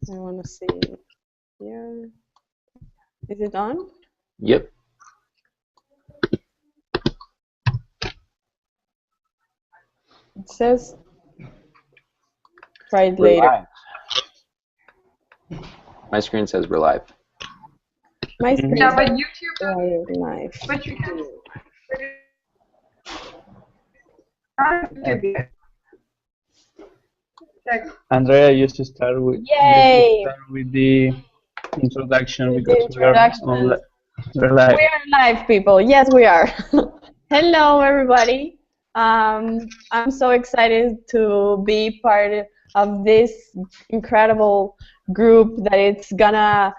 I want to see here. Is it on? Yep. It says try it We're later. live. My screen says we're live. My screen Yeah, but says YouTube, live. but you can. YouTube. Check. Andrea used to start with Yay! the introduction With because the introduction. we're live. We are live, people. Yes, we are. Hello, everybody. I'm so excited to be part of this incredible group that it's gonna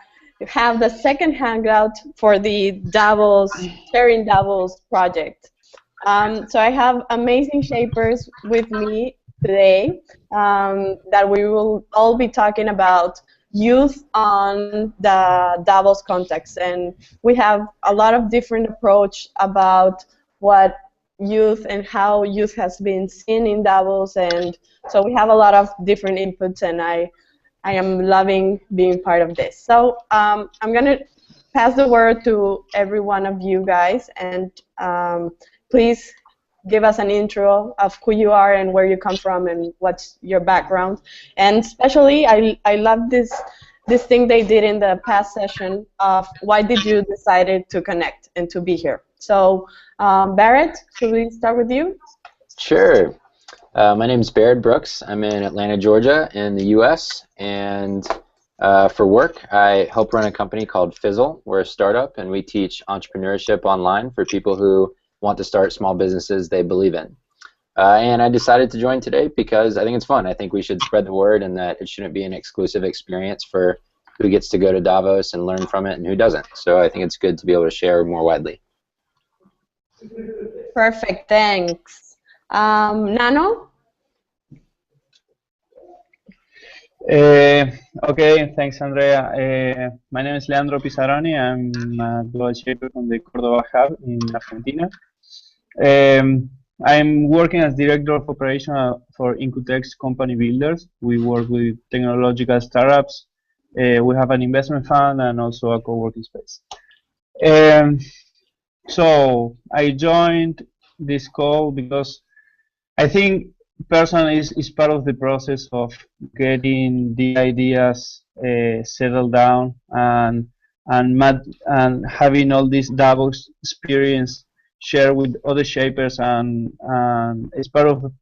have the second hangout for the Davos Sharing Davos project. So I have amazing shapers with me today that we will all be talking about youth on the Davos context, and we have a lot of different approach about what youth and how youth has been seen in Davos, and so we have a lot of different inputs, and I am loving being part of this. So I'm gonna pass the word to every one of you guys, and please give us an intro of who you are and where you come from and what's your background. And especially, I love this thing they did in the past session of why did you decided to connect and to be here. So Barrett, should we start with you? Sure. My name is Barrett Brooks. I'm in Atlanta, Georgia, in the U.S. And for work, I help run a company called Fizzle. We're a startup, and we teach entrepreneurship online for people who want to start small businesses they believe in. And I decided to join today because I think it's fun. I think we should spread the word, and that it shouldn't be an exclusive experience for who gets to go to Davos and learn from it and who doesn't. So I think it's good to be able to share more widely. Perfect, thanks. Nano? Okay, thanks, Andrea. My name is Leandro Pisaroni. I'm a global shaper from the Córdoba Hub in Argentina. I'm working as Director of Operation for Incutex Company Builders. We work with technological startups. We have an investment fund and also a co-working space. So I joined this call because I think personally is part of the process of getting the ideas settled down and having all this Davos experience share with other shapers, and it's part of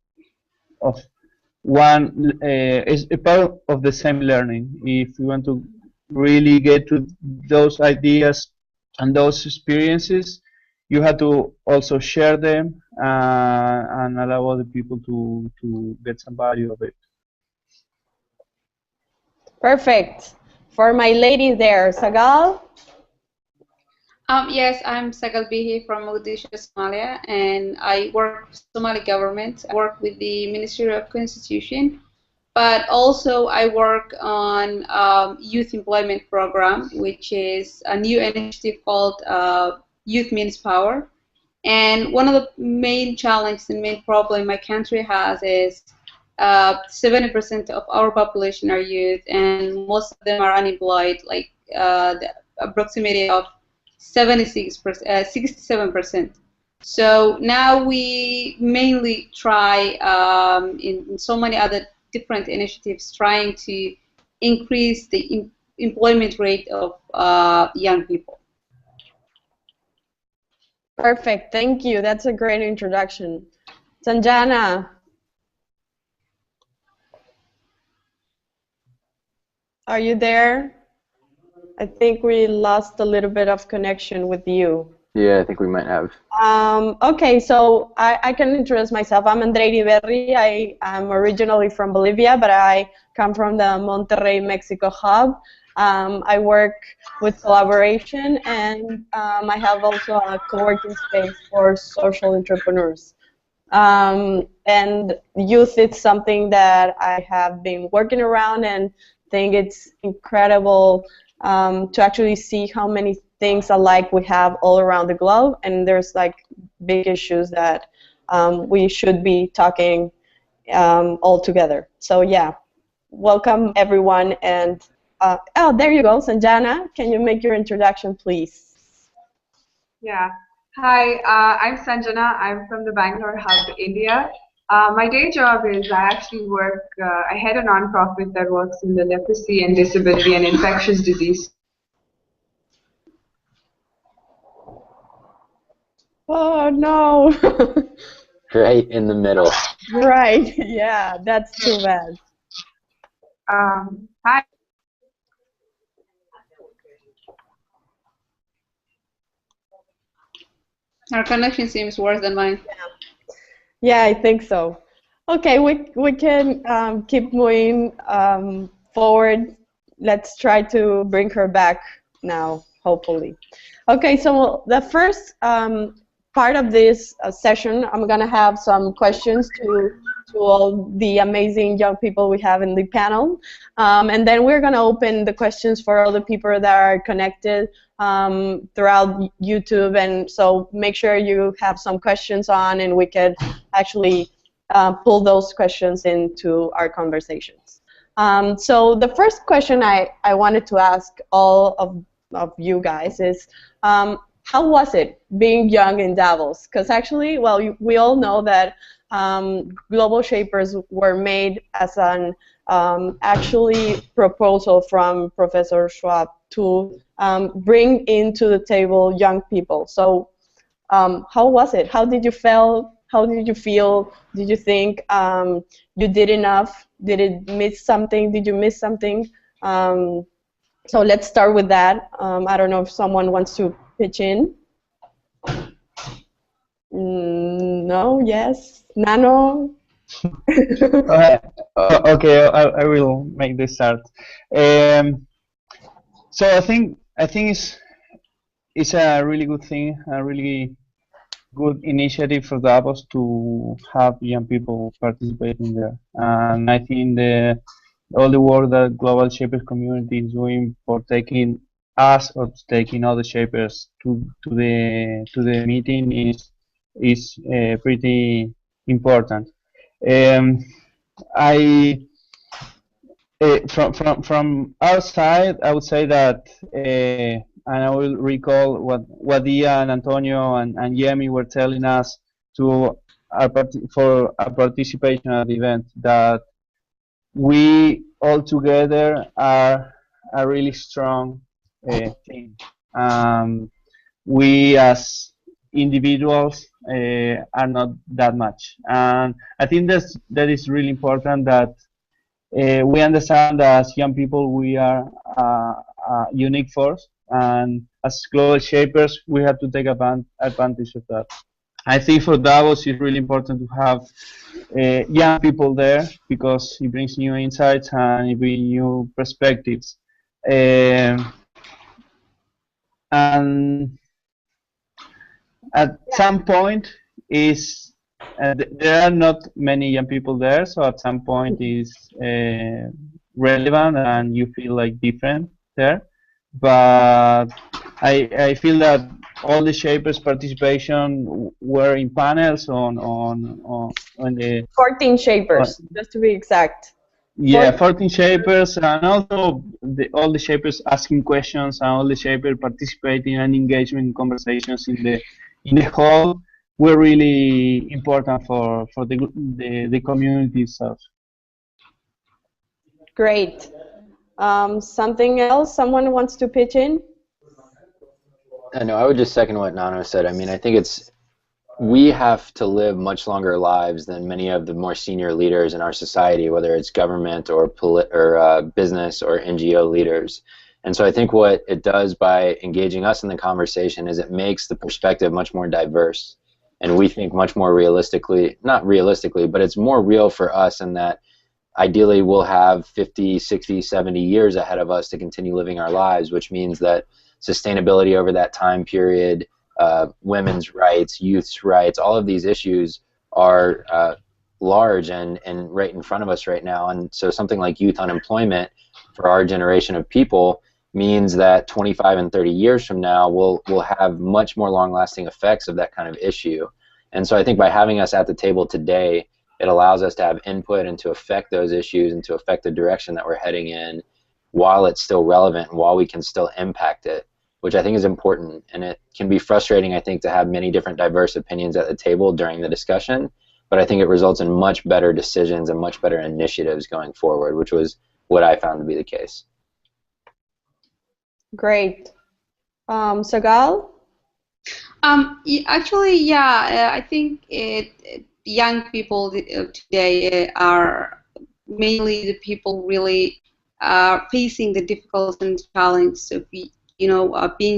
one is a part of the same learning. If we want to really get to those ideas and those experiences, you have to also share them and allow other people to get some value of it. Perfect. For my lady there, Sagal? Yes, I'm Sagal Bihi from Mogadishu, Somalia, and I work with Somali government. I work with the Ministry of Constitution, but also I work on youth employment program, which is a new initiative called Youth Means Power. And one of the main challenges and main problem my country has is 70% of our population are youth, and most of them are unemployed, like the approximity of 67%. So now we mainly try in so many other different initiatives trying to increase the employment rate of young people. Perfect, thank you. That's a great introduction. Sanjana? Are you there? I think we lost a little bit of connection with you. Yeah, I think we might have. Okay, so I can introduce myself. I'm Andrea Iberri. I'm originally from Bolivia, but I come from the Monterrey, Mexico hub. I work with collaboration, and I have also a co-working space for social entrepreneurs. And youth is something that I have been working around, and think it's incredible to actually see how many things alike we have all around the globe, and there's like big issues that we should be talking all together. So yeah, welcome everyone, and oh, there you go, Sanjana. Can you make your introduction, please? Yeah. Hi, I'm Sanjana. I'm from the Bangalore hub, India. My day job is I actually work, I head a nonprofit that works in the leprosy and disability and infectious disease. Oh, no. Right in the middle. Right, yeah, that's too bad. Hi. Our connection seems worse than mine. Yeah, I think so. Okay, we can keep moving forward. Let's try to bring her back now, hopefully. Okay, so the first part of this session, I'm gonna have some questions to all the amazing young people we have in the panel, and then we're gonna open the questions for all the people that are connected throughout YouTube, and so make sure you have some questions on, and we could actually pull those questions into our conversations. So the first question I wanted to ask all of you guys is, how was it being young in Davos? Because actually, well, we all know that Global Shapers were made as an actually proposal from Professor Schwab to bring into the table young people. So how was it? How did you feel? How did you feel? Did you think you did enough? Did it miss something? Did you miss something? So let's start with that. I don't know if someone wants to pitch in. No? Yes? Nano? Okay, I will make this start. So I think it's a really good thing, a really good initiative for Davos to have young people participating there. And I think all the work that Global Shapers community is doing for taking us or taking other shapers to the meeting is pretty important. I from our side, I would say that, and I will recall what Dia and Antonio and Yemi were telling us for our participation at the event, that we all together are a really strong team. We as individuals are not that much, and I think that is really important, that we understand that as young people we are a unique force, and as global shapers we have to take advantage of that. I think for Davos it's really important to have young people there, because it brings new insights and it brings new perspectives. And at some point there are not many young people there, so at some point is relevant and you feel like different there. But I feel that all the shapers participation were in panels on the 14 shapers, just to be exact. Yeah, 14 shapers, and also all the shapers asking questions, and all the shapers participating and engaging in conversations in the hall were really important for the community itself. Great. Something else? Someone wants to pitch in? No, I would just second what Nano said. I mean, I think we have to live much longer lives than many of the more senior leaders in our society, whether it's government or business or NGO leaders. And so I think what it does by engaging us in the conversation is it makes the perspective much more diverse. And we think much more realistically, not realistically, but it's more real for us in that ideally we'll have 50, 60, 70 years ahead of us to continue living our lives, which means that sustainability over that time period, women's rights, youth's rights, all of these issues are large and right in front of us right now. And so something like youth unemployment for our generation of people means that 25 and 30 years from now we'll have much more long-lasting effects of that kind of issue. And so I think by having us at the table today, it allows us to have input and to affect those issues and to affect the direction that we're heading in while it's still relevant and while we can still impact it, which I think is important. And it can be frustrating, I think, to have many different diverse opinions at the table during the discussion, but I think it results in much better decisions and much better initiatives going forward, which was what I found to be the case. Great. Sagal? Actually, yeah, I think young people today are mainly the people really facing the difficult and challenges of being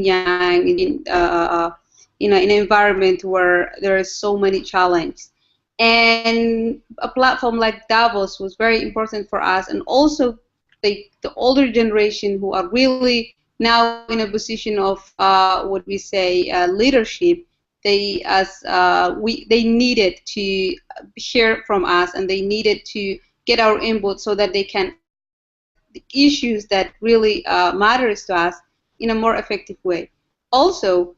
young in an environment where there are so many challenges. And a platform like Davos was very important for us, and also the older generation who are really now in a position of what we say leadership. They needed to hear from us, and they needed to get our input so that they can the issues that really matters to us in a more effective way. Also,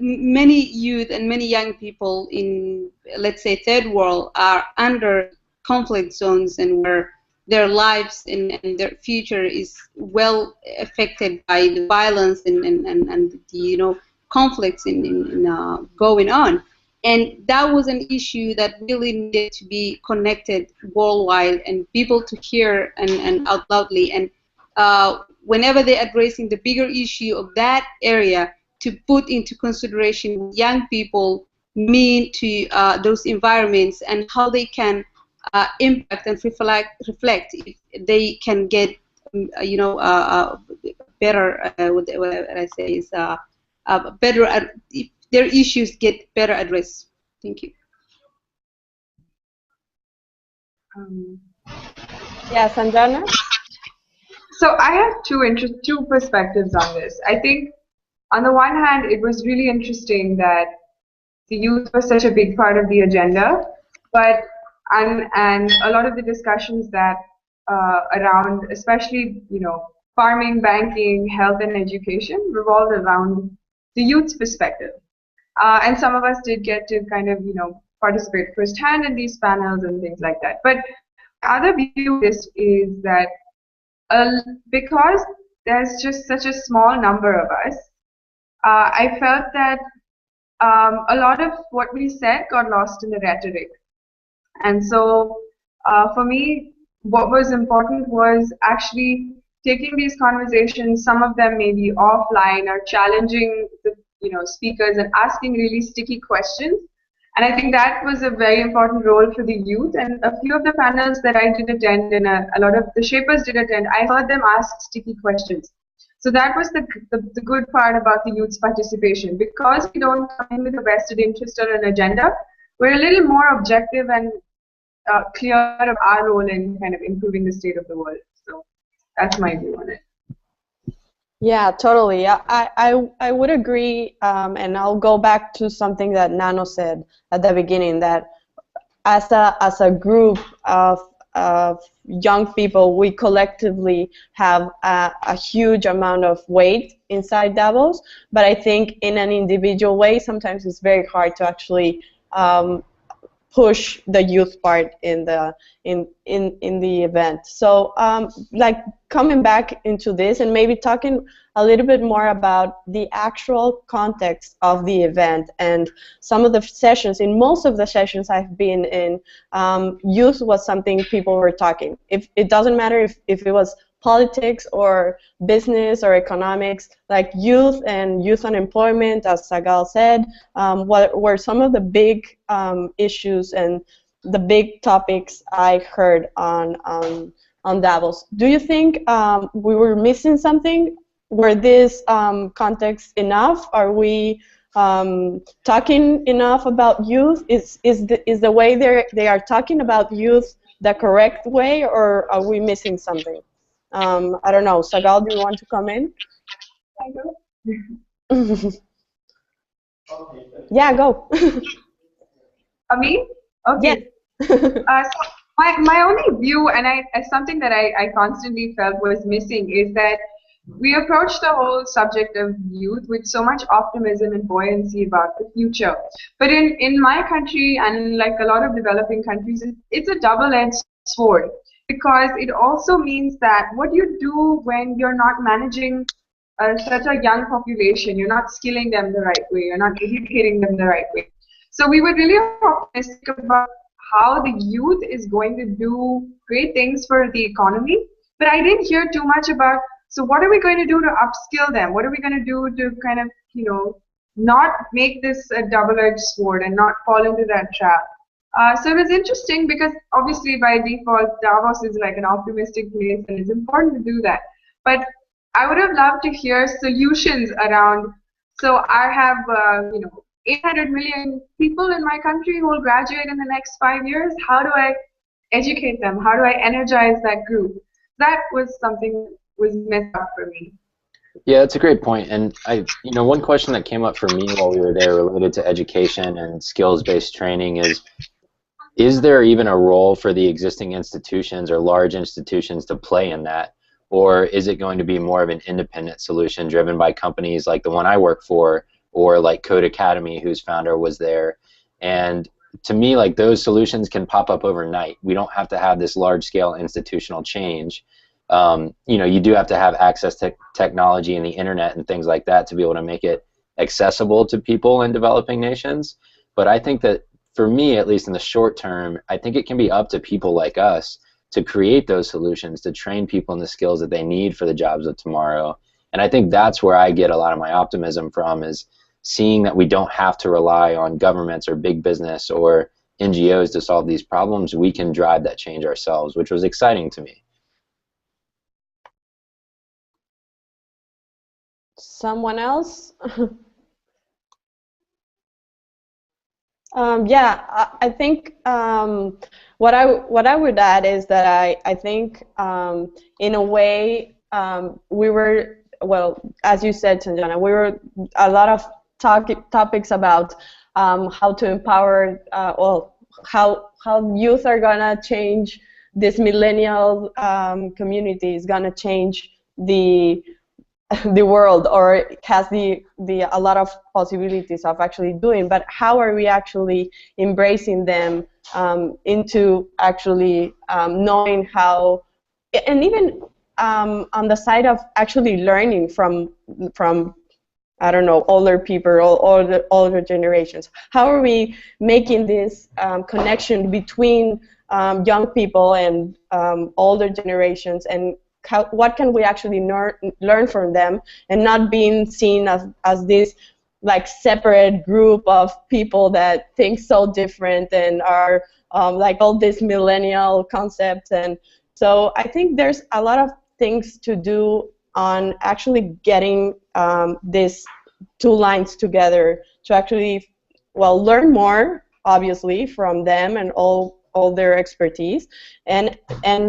many youth and many young people in, let's say, third world are under conflict zones, and where their lives and their future is well affected by the violence and the conflicts going on. And that was an issue that really needed to be connected worldwide and people to hear and out loudly. And whenever they're addressing the bigger issue of that area, to put into consideration what young people mean to those environments and how they can impact and reflect if they can get, better. What I say is better. If their issues get better addressed. Thank you. Yeah, Sanjana? So I have two perspectives on this. I think on the one hand, it was really interesting that the youth was such a big part of the agenda, but and a lot of the discussions that around, especially farming, banking, health, and education, revolved around the youth's perspective. And some of us did get to kind of participate firsthand in these panels and things like that. But the other view of this is that because there's just such a small number of us, I felt that a lot of what we said got lost in the rhetoric. And so for me, what was important was actually taking these conversations, some of them maybe offline, or challenging the speakers and asking really sticky questions. And I think that was a very important role for the youth. And a few of the panels that I did attend, and a lot of the shapers did attend, I heard them ask sticky questions. So that was the good part about the youth's participation. Because we don't come in with a vested interest or an agenda, we're a little more objective and clear of our role in kind of improving the state of the world. So that's my view on it. Yeah, totally. I would agree, and I'll go back to something that Nano said at the beginning, that as a group of young people, we collectively have a huge amount of weight inside Davos, but I think in an individual way, sometimes it's very hard to actually push the youth part in the event. So like coming back into this and maybe talking a little bit more about the actual context of the event and some of the sessions. In most of the sessions I've been in, youth was something people were talking. If it doesn't matter if it was politics or business or economics, like youth and youth unemployment, as Sagal said, what were some of the big issues and the big topics I heard on Davos. Do you think we were missing something? Were this context enough? Are we talking enough about youth? Is the way they are talking about youth the correct way, or are we missing something? I don't know. Sagal, do you want to come in? Yeah, go. Me? Okay. Yes. So my only view, and something that I constantly felt was missing, is that we approach the whole subject of youth with so much optimism and buoyancy about the future. But in my country, and like a lot of developing countries, it's a double-edged sword. because it also means that what you do when you're not managing such a young population, you're not skilling them the right way, you're not educating them the right way. So we were really optimistic about how the youth is going to do great things for the economy, but I didn't hear too much about, so what are we going to do to upskill them? What are we going to do to kind of, not make this a double-edged sword and not fall into that trap? So it was interesting because obviously by default, Davos is like an optimistic place and it's important to do that. But I would have loved to hear solutions around. So I have, 800 million people in my country who will graduate in the next 5 years. How do I educate them? How do I energize that group? That was something that was missed out for me. Yeah, that's a great point. And one question that came up for me while we were there related to education and skills-based training is there even a role for the existing institutions or large institutions to play in that? Or is it going to be more of an independent solution driven by companies like the one I work for, or like Code Academy, whose founder was there? And to me, like, those solutions can pop up overnight. We don't have to have this large-scale institutional change. You do have to have access to technology and the internet and things like that to be able to make it accessible to people in developing nations. But I think that, for me, at least in the short term, I think it can be up to people like us to create those solutions, to train people in the skills that they need for the jobs of tomorrow. And I think that's where I get a lot of my optimism from, is seeing that we don't have to rely on governments or big business or NGOs to solve these problems. We can drive that change ourselves, which was exciting to me. Someone else? Yeah, I think what I would add is that I think in a way we were, well, as you said, Sanjana, we were a lot of topics about how to empower, how youth are gonna change this millennial community, is gonna change the world, or it has a lot of possibilities of actually doing, but how are we actually embracing them into actually knowing how, and even on the side of actually learning from I don't know, older people or the older generations. How are we making this connection between young people and older generations, and what can we actually learn from them, and not being seen as this like separate group of people that think so different and are like all these millennial concepts. And so I think there's a lot of things to do on actually getting these two lines together to actually, well, learn more, obviously, from them and all their expertise, and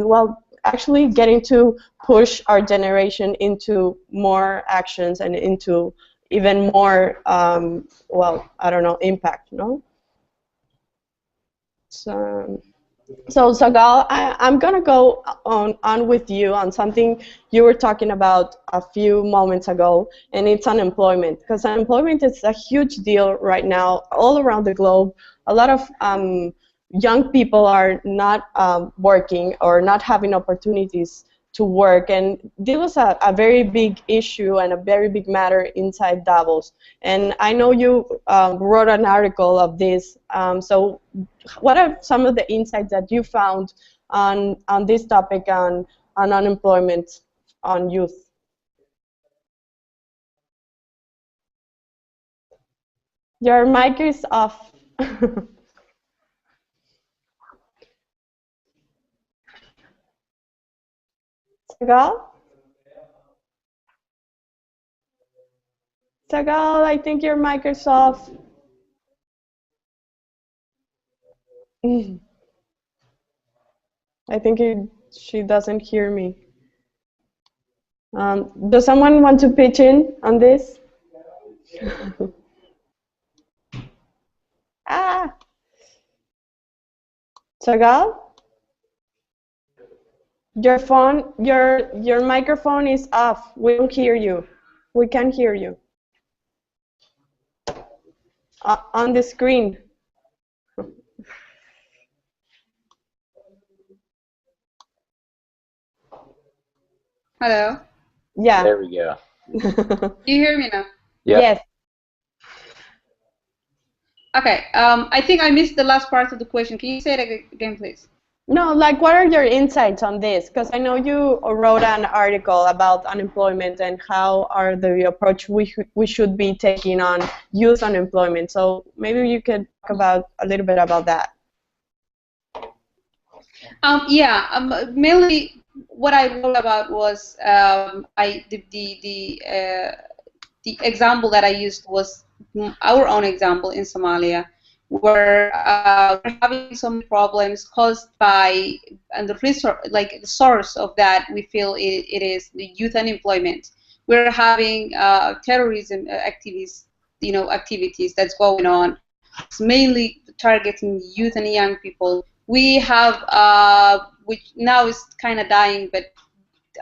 well, actually getting to push our generation into more actions and into even more, well, I don't know, impact, no? So Sagal, I'm gonna go on with you on something you were talking about a few moments ago, and it's unemployment, because unemployment is a huge deal right now all around the globe. A lot of young people are not working or not having opportunities to work, and this was a very big issue and a very big matter inside Davos. And I know you wrote an article of this, so what are some of the insights that you found on this topic on unemployment on youth? Your mic is off. Sagal? Sagal, I think your mic is off. I think she doesn't hear me. Does someone want to pitch in on this? Sagal? Your phone, your microphone is off. We don't hear you. We can't hear you. On the screen. Hello? Yeah. There we go. Do you hear me now? Yep. Yes. Okay. I think I missed the last part of the question. Can you say it again, please? No, like, what are your insights on this? Because I know you wrote an article about unemployment and how are the approach we should be taking on youth unemployment. So maybe you could talk about a little bit about that. Yeah, mainly what I wrote about was the example that I used was our own example in Somalia, where we're having some problems caused by, and the source of that we feel it is the youth unemployment. We're having terrorism activities that's going on. It's mainly targeting youth and young people. We have, which now is kind of dying, but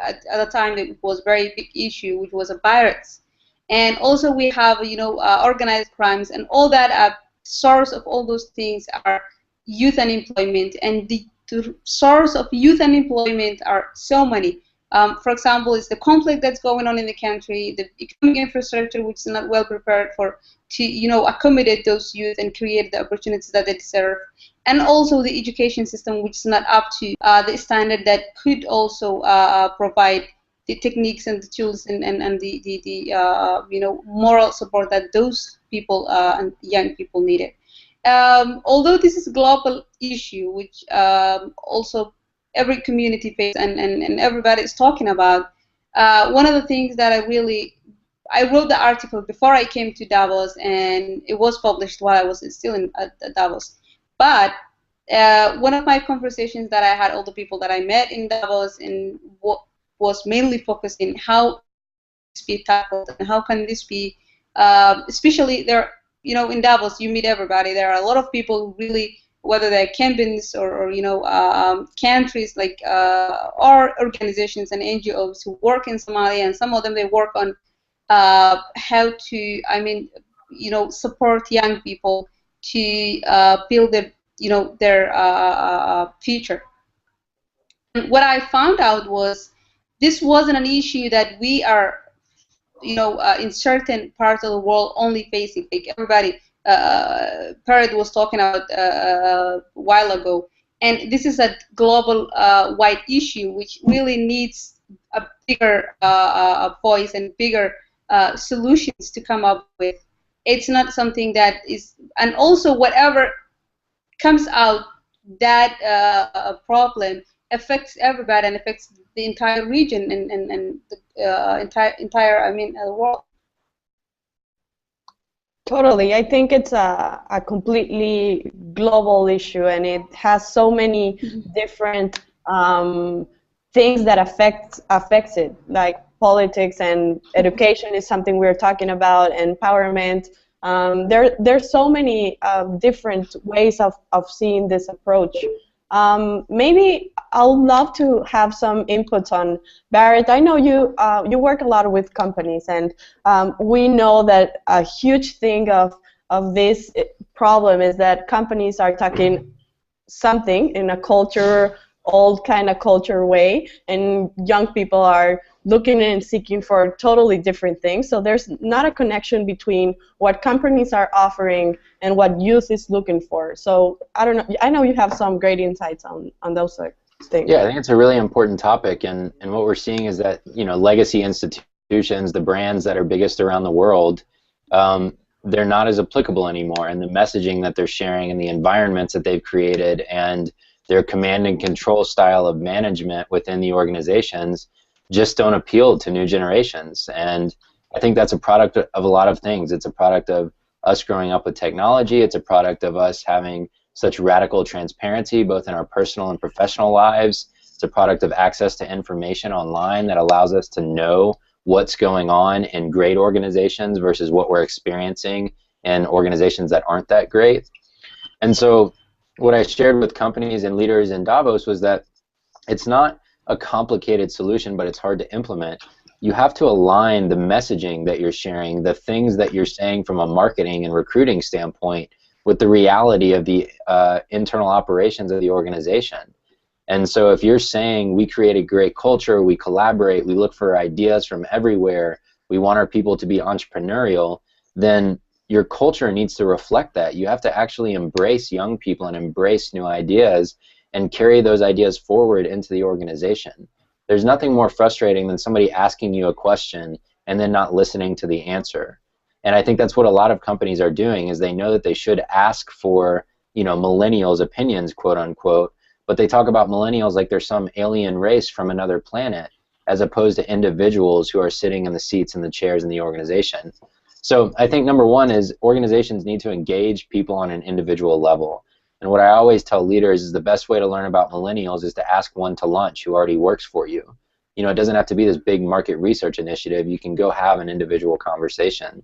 at the time it was a very big issue, which was a pirates. And also we have, organized crimes, and all that source of all those things are youth unemployment. And the source of youth unemployment are so many. For example, it's the conflict that's going on in the country, the economic infrastructure which is not well prepared to accommodate those youth and create the opportunities that they deserve, and also the education system which is not up to the standard that could also provide the techniques and the tools and the moral support that those people and young people needed. Although this is a global issue which also every community faces and everybody is talking about, one of the things that I wrote the article before I came to Davos, and it was published while I was still at Davos. But one of my conversations that I had, all the people that I met in Davos, and what was mainly focused in how this be tackled and how can this be, especially there, in Davos you meet everybody. There are a lot of people who really, whether they're campaigns or countries like or organizations and NGOs who work in Somalia, and some of them they work on how to, support young people to build their future. And what I found out was this wasn't an issue that we are, in certain parts of the world only facing. Like everybody, Parrot was talking about a while ago, and this is a global wide issue which really needs a bigger voice and bigger solutions to come up with. It's not something that is, and also whatever comes out, that problem affects everybody and affects the entire region and the entire world. Totally. I think it's a completely global issue, and it has so many different things that affects it, like politics and education is something we're talking about, empowerment. There's so many different ways of seeing this approach. Maybe I would love to have some inputs on Barrett. I know you work a lot with companies, and we know that a huge thing of this problem is that companies are talking something in a old kind of culture way, and young people are looking and seeking for totally different things. So there's not a connection between what companies are offering and what youth is looking for. So I don't know. I know you have some great insights on those things. Yeah, I think it's a really important topic, and what we're seeing is that legacy institutions, the brands that are biggest around the world, they're not as applicable anymore, and the messaging that they're sharing and the environments that they've created and their command and control style of management within the organizations just don't appeal to new generations. And I think that's a product of a lot of things. It's a product of us growing up with technology. It's a product of us having such radical transparency both in our personal and professional lives. It's a product of access to information online that allows us to know what's going on in great organizations versus what we're experiencing in organizations that aren't that great. And so what I shared with companies and leaders in Davos was that it's not a complicated solution, but it's hard to implement. You have to align the messaging that you're sharing, the things that you're saying from a marketing and recruiting standpoint, with the reality of the internal operations of the organization. And so if you're saying we create a great culture, we collaborate, we look for ideas from everywhere, we want our people to be entrepreneurial, then your culture needs to reflect that. You have to actually embrace young people and embrace new ideas and carry those ideas forward into the organization. There's nothing more frustrating than somebody asking you a question and then not listening to the answer. And I think that's what a lot of companies are doing, is they know that they should ask for, you know, millennials' opinions, quote unquote, but they talk about millennials like they're some alien race from another planet, as opposed to individuals who are sitting in the seats and the chairs in the organization. So I think number one is organizations need to engage people on an individual level. And what I always tell leaders is the best way to learn about millennials is to ask one to lunch who already works for you. You know, it doesn't have to be this big market research initiative. You can go have an individual conversation.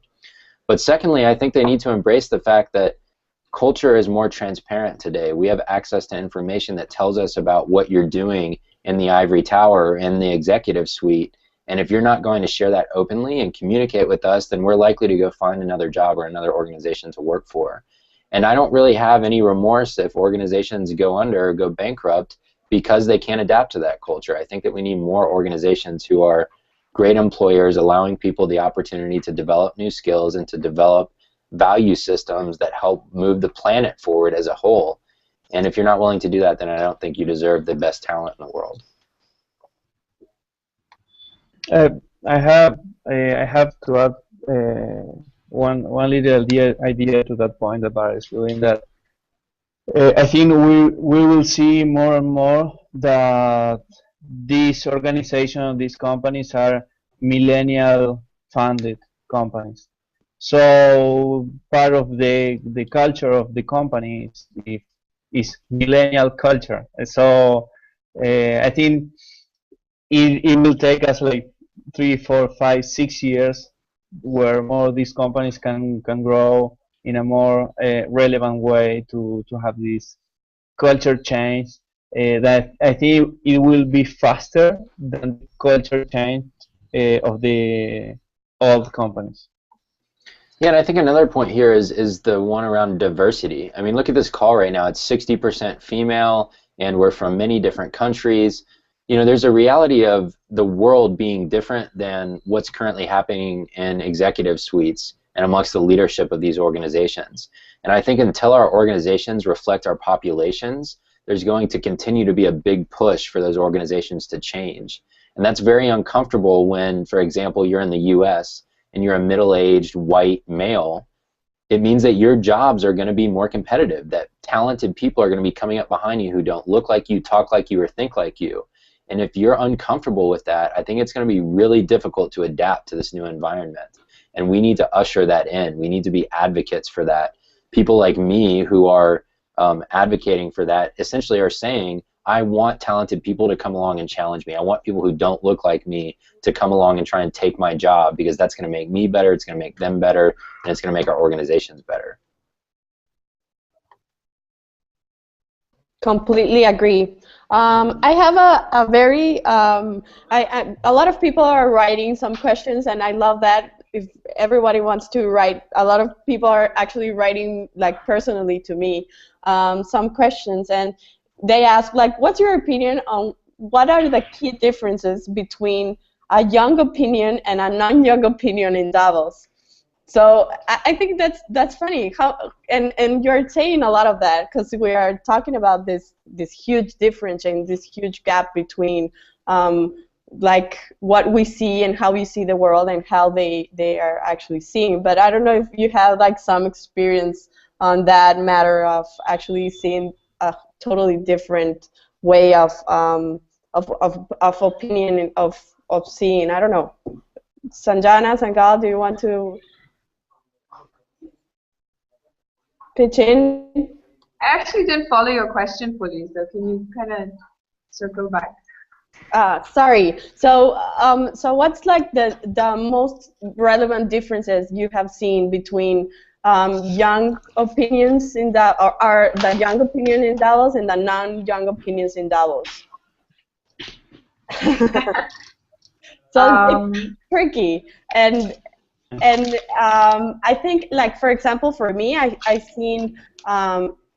But secondly, I think they need to embrace the fact that culture is more transparent today. We have access to information that tells us about what you're doing in the ivory tower, in the executive suite. And if you're not going to share that openly and communicate with us, then we're likely to go find another job or another organization to work for. And I don't really have any remorse if organizations go under or go bankrupt because they can't adapt to that culture. I think that we need more organizations who are great employers, allowing people the opportunity to develop new skills and to develop value systems that help move the planet forward as a whole. And if you're not willing to do that, then I don't think you deserve the best talent in the world. I have to add one little idea to that point that Barry is doing, that I think we will see more and more that these organizations, these companies are millennial funded companies. So part of the culture of the company is millennial culture. So I think it will take us like 3, 4, 5, 6 years where more of these companies can grow in a more relevant way to have this culture change. That I think it will be faster than the culture change of the old companies. Yeah, and I think another point here is the one around diversity. I mean, look at this call right now. It's 60% female, and we're from many different countries. You know, there's a reality of the world being different than what's currently happening in executive suites and amongst the leadership of these organizations. And I think until our organizations reflect our populations, there's going to continue to be a big push for those organizations to change. And that's very uncomfortable when, for example, you're in the US and you're a middle-aged white male. It means that your jobs are going to be more competitive, that talented people are going to be coming up behind you who don't look like you, talk like you, or think like you. And if you're uncomfortable with that, I think it's going to be really difficult to adapt to this new environment. And we need to usher that in. We need to be advocates for that. People like me who are advocating for that essentially are saying, I want talented people to come along and challenge me. I want people who don't look like me to come along and try and take my job, because that's going to make me better, it's going to make them better, and it's going to make our organizations better. Completely agree. I have a very, a lot of people are writing some questions, and I love that. If everybody wants to write, a lot of people are actually writing, like, personally to me, some questions, and they ask, like, what's your opinion on what are the key differences between a young opinion and a non-young opinion in Davos? So I think that's funny. How and you're saying a lot of that, because we are talking about this huge difference and this huge gap between like what we see and how we see the world and how they are actually seeing. But I don't know if you have like some experience on that matter of actually seeing a totally different way of opinion of seeing. I don't know. Sangal, do you want to pitch in? I actually didn't follow your question fully, so can you kind of circle back? Sorry. So what's like the most relevant differences you have seen between young opinions in or the young opinion in Davos and the non-young opinions in Davos? So it's tricky, and I think, like, for example, for me, I've seen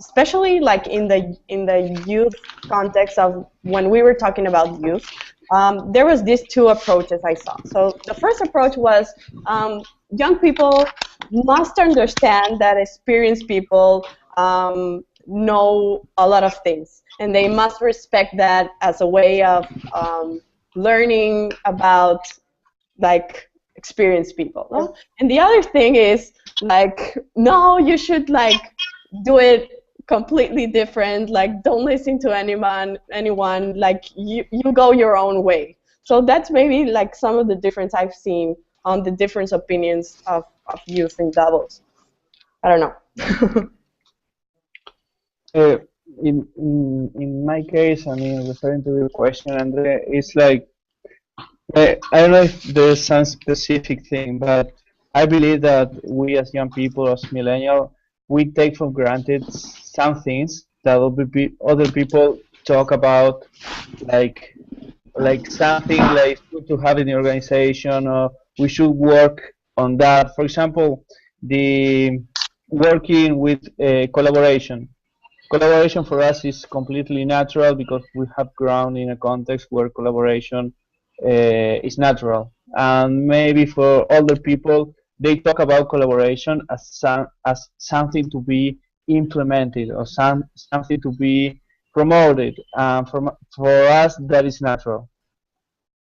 especially like in the youth context of when we were talking about youth, there was these two approaches I saw. So the first approach was young people must understand that experienced people know a lot of things, and they must respect that as a way of learning about like experienced people. No? And the other thing is like, no, you should like do it completely different. Like, don't listen to anyone. Like, you go your own way. So that's maybe like some of the difference I've seen on the different opinions of youth in Davos. I don't know. In my case, I mean, referring to your question, Andre, it's like I don't know if there's some specific thing, but I believe that we as young people, as millennials, we take for granted some things that other people talk about, like something like good to have in the organization, or we should work on that. For example, the working with collaboration. Collaboration for us is completely natural because we have grown in a context where collaboration is natural. And maybe for older people, they talk about collaboration as something to be implemented or something to be promoted. For us, that is natural.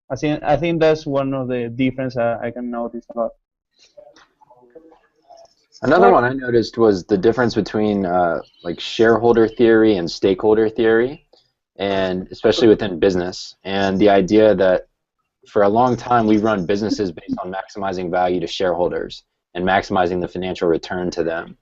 I think that's one of the difference I can notice about. Another one I noticed was the difference between like shareholder theory and stakeholder theory, and especially within business, and the idea that for a long time we run businesses based on maximizing value to shareholders and maximizing the financial return to them.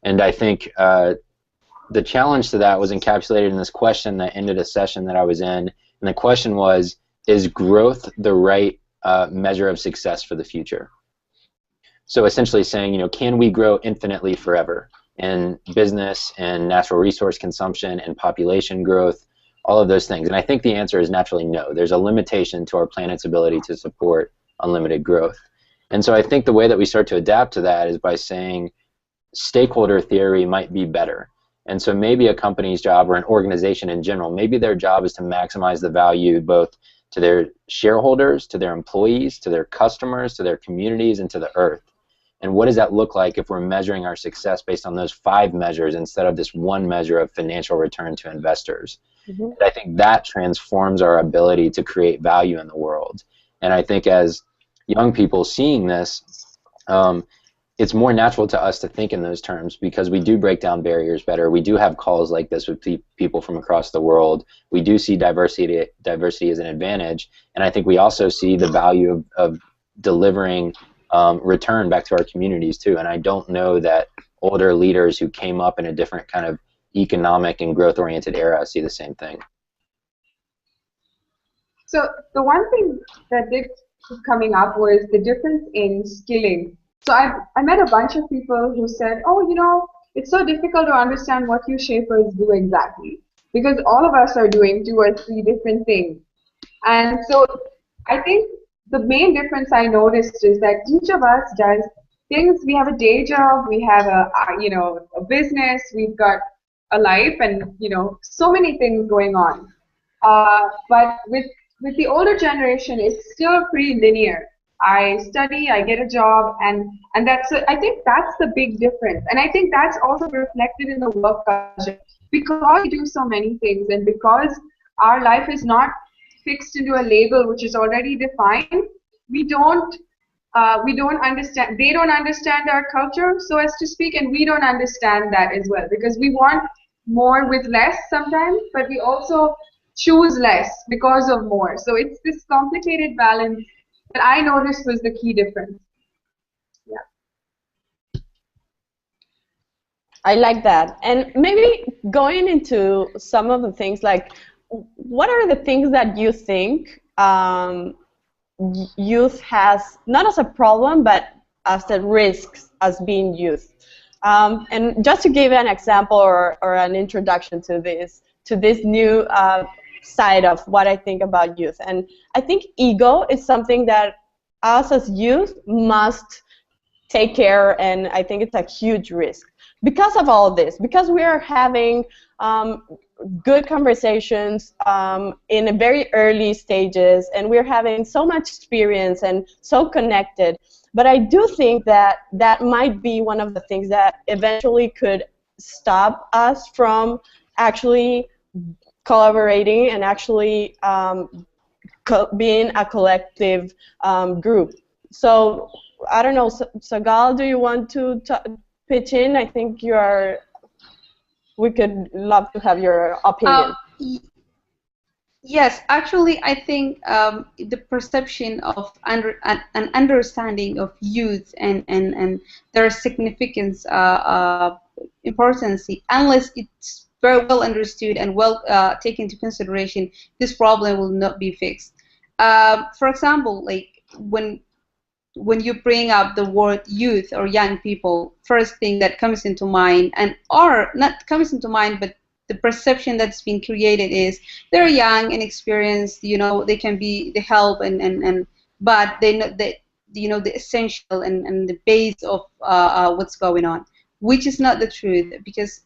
And I think the challenge to that was encapsulated in this question that ended a session that I was in, and the question was, is growth the right measure of success for the future? So essentially saying, you know, can we grow infinitely forever in business and natural resource consumption and population growth, all of those things? And I think the answer is naturally no. There's a limitation to our planet's ability to support unlimited growth. And so I think the way that we start to adapt to that is by saying stakeholder theory might be better. And so maybe a company's job, or an organization in general, maybe their job is to maximize the value both to their shareholders, to their employees, to their customers, to their communities, and to the earth. And what does that look like if we're measuring our success based on those 5 measures instead of this one measure of financial return to investors? Mm-hmm. And I think that transforms our ability to create value in the world. And I think as young people seeing this, it's more natural to us to think in those terms because we do break down barriers better. We do have calls like this with people from across the world. We do see diversity as an advantage. And I think we also see the value of delivering return back to our communities too. And I don't know that older leaders who came up in a different kind of economic and growth-oriented era see the same thing. So the one thing that did keep coming up was the difference in skilling. So I met a bunch of people who said, oh, you know, it's so difficult to understand what you shapers do exactly because all of us are doing 2 or 3 different things. And so I think the main difference I noticed is that each of us does things. We have a day job, we have a business, we've got a life, and so many things going on. But with the older generation, it's still pretty linear. I study, I get a job, and I think that's the big difference. And I think that's also reflected in the work culture because we do so many things, and because our life is not fixed into a label which is already defined, we don't understand. They don't understand our culture, so as to speak, and we don't understand that as well because we want more with less sometimes, but we also choose less because of more. So it's this complicated balance that I noticed was the key difference. Yeah. I like that. And maybe going into some of the things, like what are the things that you think youth has, not as a problem, but as the risks as being youth? And just to give an example or an introduction to this new side of what I think about youth. And I think ego is something that us as youth must take care, and I think it's a huge risk. because of all this, because we are having good conversations in a very early stages, and we're having so much experience and so connected. But I do think that that might be one of the things that eventually could stop us from actually collaborating and actually being a collective group. So I don't know, Sagal, do you want to pitch in? I think you are. We could love to have your opinion. Yes, actually, I think the perception of an understanding of youth and their significance, importance, unless it's very well understood and well taken into consideration, this problem will not be fixed. For example, like when you bring up the word youth or young people, first thing that comes into mind, or not comes into mind, but the perception that's been created is they're young and experienced, they can be the help but they know that, the essential and the base of what's going on, which is not the truth, because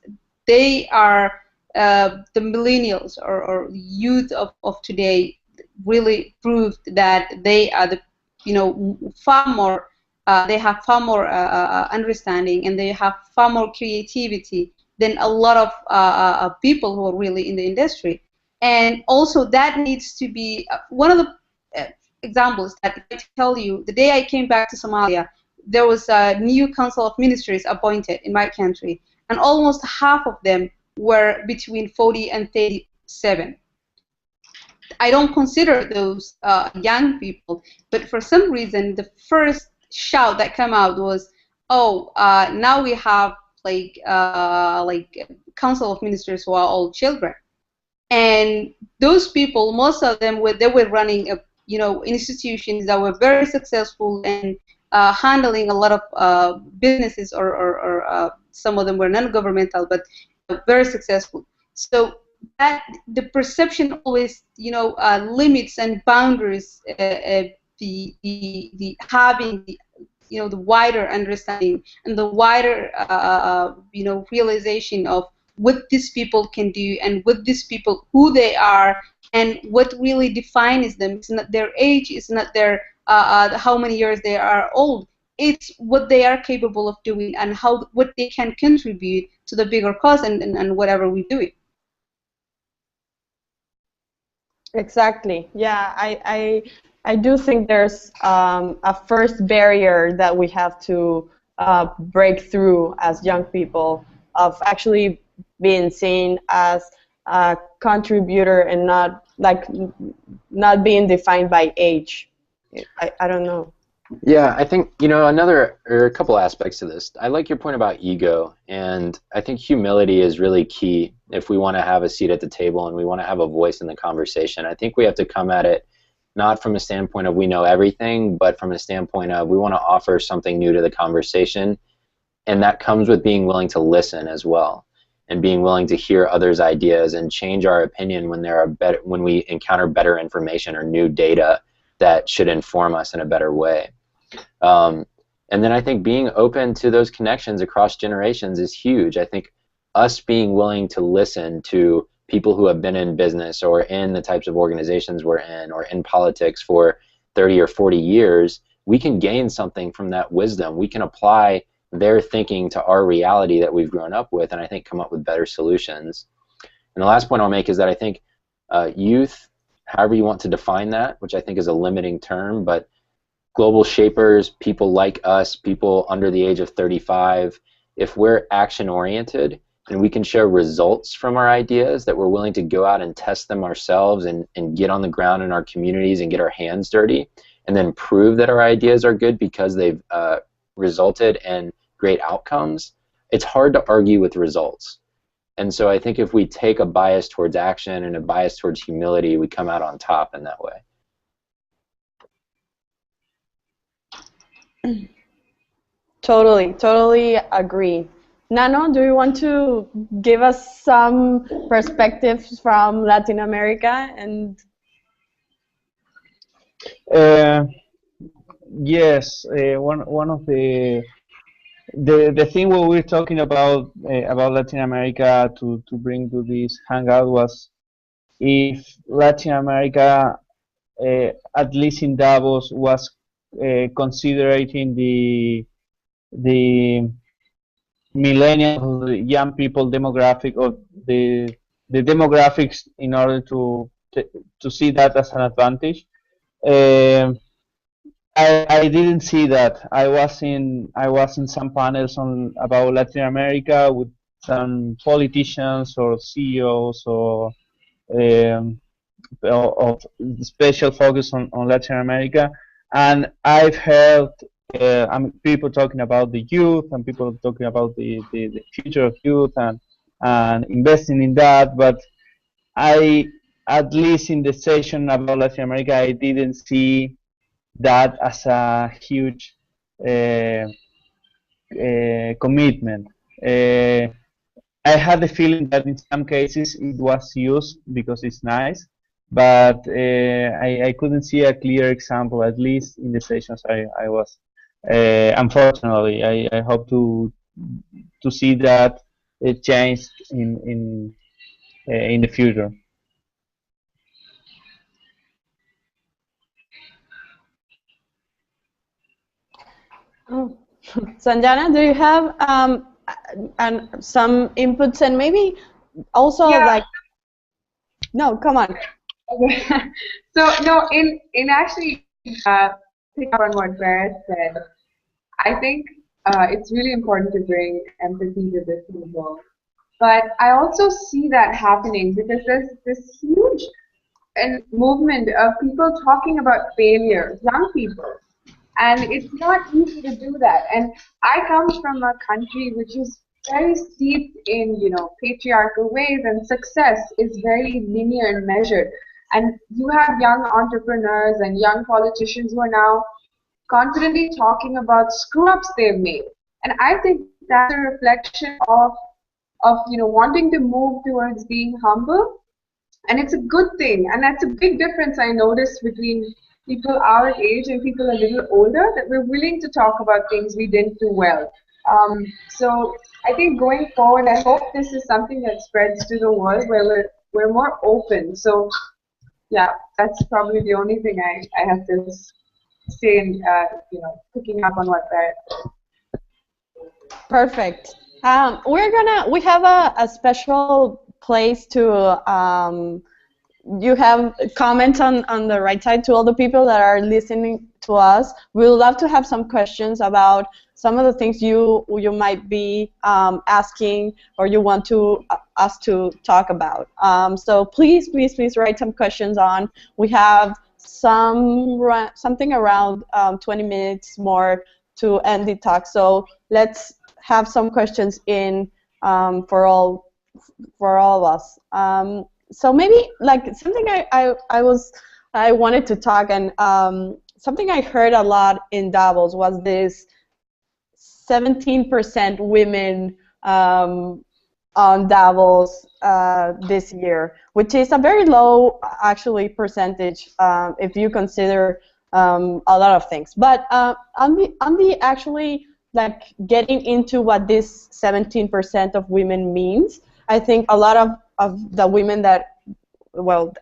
they are the millennials or youth of today really proved that they are the far more, they have far more understanding, and they have far more creativity than a lot of people who are really in the industry. And also that needs to be one of the examples that I tell you, the day I came back to Somalia, there was a new council of ministries appointed in my country, and almost half of them were between 40 and 37. I don't consider those young people, but for some reason, the first shout that came out was, "Oh, now we have like council of ministers who are all children," and those people, most of them they were running institutions that were very successful and handling a lot of businesses, or some of them were non-governmental, but very successful. So that the perception always limits and boundaries the having the wider understanding and the wider realization of what these people can do, and what these people, who they are, and what really defines them. It's not their age, it's not their how many years they are old, it's what they are capable of doing, and what they can contribute to the bigger cause, and whatever we do it. Exactly. Yeah, I do think there's a first barrier that we have to break through as young people, of actually being seen as a contributor and not being defined by age. I don't know. Yeah, I think, a couple aspects to this. I like your point about ego, and I think humility is really key if we want to have a seat at the table and we want to have a voice in the conversation. I think we have to come at it not from a standpoint of we know everything, but from a standpoint of we want to offer something new to the conversation, and that comes with being willing to listen as well, and being willing to hear others' ideas and change our opinion when we encounter better information or new data that should inform us in a better way. And then I think being open to those connections across generations is huge. I think us being willing to listen to people who have been in business or in the types of organizations we're in, or in politics for 30 or 40 years, we can gain something from that wisdom. We can apply their thinking to our reality that we've grown up with, and I think come up with better solutions. And the last point I'll make is that I think youth, however you want to define that, which I think is a limiting term, but global shapers, people like us, people under the age of 35, if we're action-oriented and we can show results from our ideas, that we're willing to go out and test them ourselves and get on the ground in our communities and get our hands dirty, and then prove that our ideas are good because they've resulted in great outcomes, it's hard to argue with results. And so I think if we take a bias towards action and a bias towards humility, we come out on top in that way. Totally agree. Nano, do you want to give us some perspectives from Latin America? And yes, one of the the thing what we're talking about Latin America to bring to this hangout was if Latin America, at least in Davos, was considering the millennial, the young people demographic, or the demographics in order to see that as an advantage. Um I didn't see that. I was in some panels on about Latin America with some politicians or CEOs or um, of special focus on Latin America, and I've heard people talking about the youth and people talking about the future of youth and investing in that, but I, at least in the session about Latin America, I didn't see that as a huge uh, commitment. I had the feeling that in some cases it was used because it's nice, but I couldn't see a clear example, at least in the sessions I was. Unfortunately, I hope to see that it changed in the future. Oh. Sanjana, do you have and some inputs and maybe also Yeah. like no, come on. Okay. So no, in actually pick up on what Barrett said, I think it's really important to bring empathy to this as well. But I also see that happening because there's this huge movement of people talking about failure, young people, and it's not easy to do that. And I come from a country which is very steeped in, patriarchal ways, and success is very linear and measured. And you have young entrepreneurs and young politicians who are now confidently talking about screw ups they've made. And I think that's a reflection of wanting to move towards being humble, and it's a good thing. And that's a big difference I noticed between people our age and people a little older, that we're willing to talk about things we didn't do well. So I think going forward, I hope this is something that spreads to the world where we're more open. So yeah, that's probably the only thing I have to say, in, picking up on what that. Perfect. We have a special place to you have comments on the right side to all the people that are listening to us. We would love to have some questions about some of the things you might be asking or you want to us to talk about. So please write some questions on. We have something around 20 minutes more to end the talk. So let's have some questions in for all of us. So maybe like something I wanted to talk, and something I heard a lot in Davos was this 17% women on Davos this year, which is a very low actually percentage if you consider a lot of things. But on the actually like getting into what this 17% of women means, I think a lot of the women that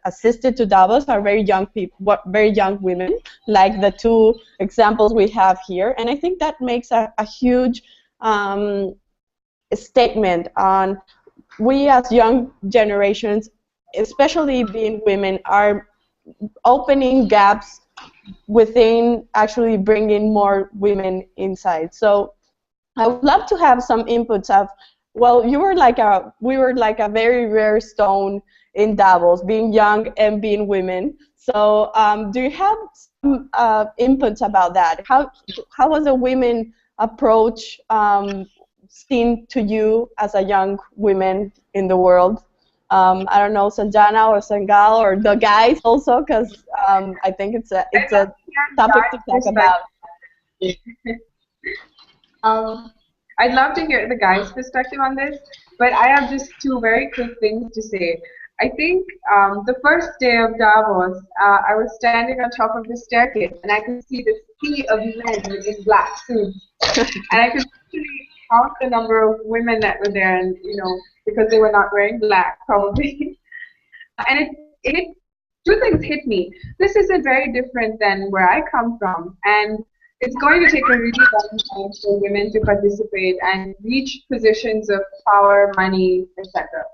assisted to Davos are very young people, very young women, like the two examples we have here, and I think that makes a huge statement on we as young generations, especially being women, are opening gaps within actually bringing more women inside. So I would love to have some inputs of, well, we were like a very rare stone in Davos, being young and being women. So do you have some inputs about that? How was a women approach seen to you as a young woman in the world? I don't know, Sanjana or Sangal or the guys also, because I think it's a topic to talk about. I'd love to hear the guys' perspective on this, but I have just two very quick things to say. I think the first day of Davos, I was standing on top of the staircase and I could see this sea of men in black suits. And I could actually count the number of women that were there, and because they were not wearing black, probably. And two things hit me. This isn't very different than where I come from, and it's going to take a really long time for women to participate and reach positions of power, money, etc.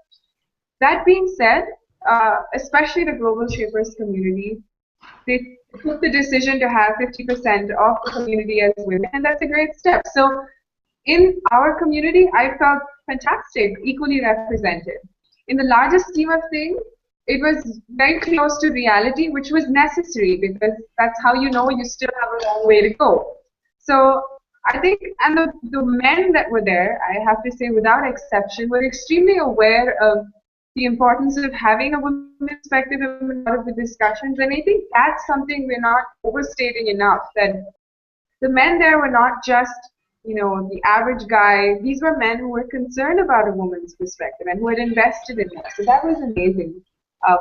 That being said, especially the Global Shapers community, they took the decision to have 50% of the community as women, and that's a great step. So in our community, I felt fantastic, equally represented. In the larger scheme of things, it was very close to reality, which was necessary because that's how you know you still have a long way to go. So I think, and the men that were there, I have to say without exception, were extremely aware of the importance of having a women's perspective in a lot of the discussions. And I think that's something we're not overstating enough, that the men there were not just, the average guy. These were men who were concerned about a woman's perspective and who had invested in it. So that was amazing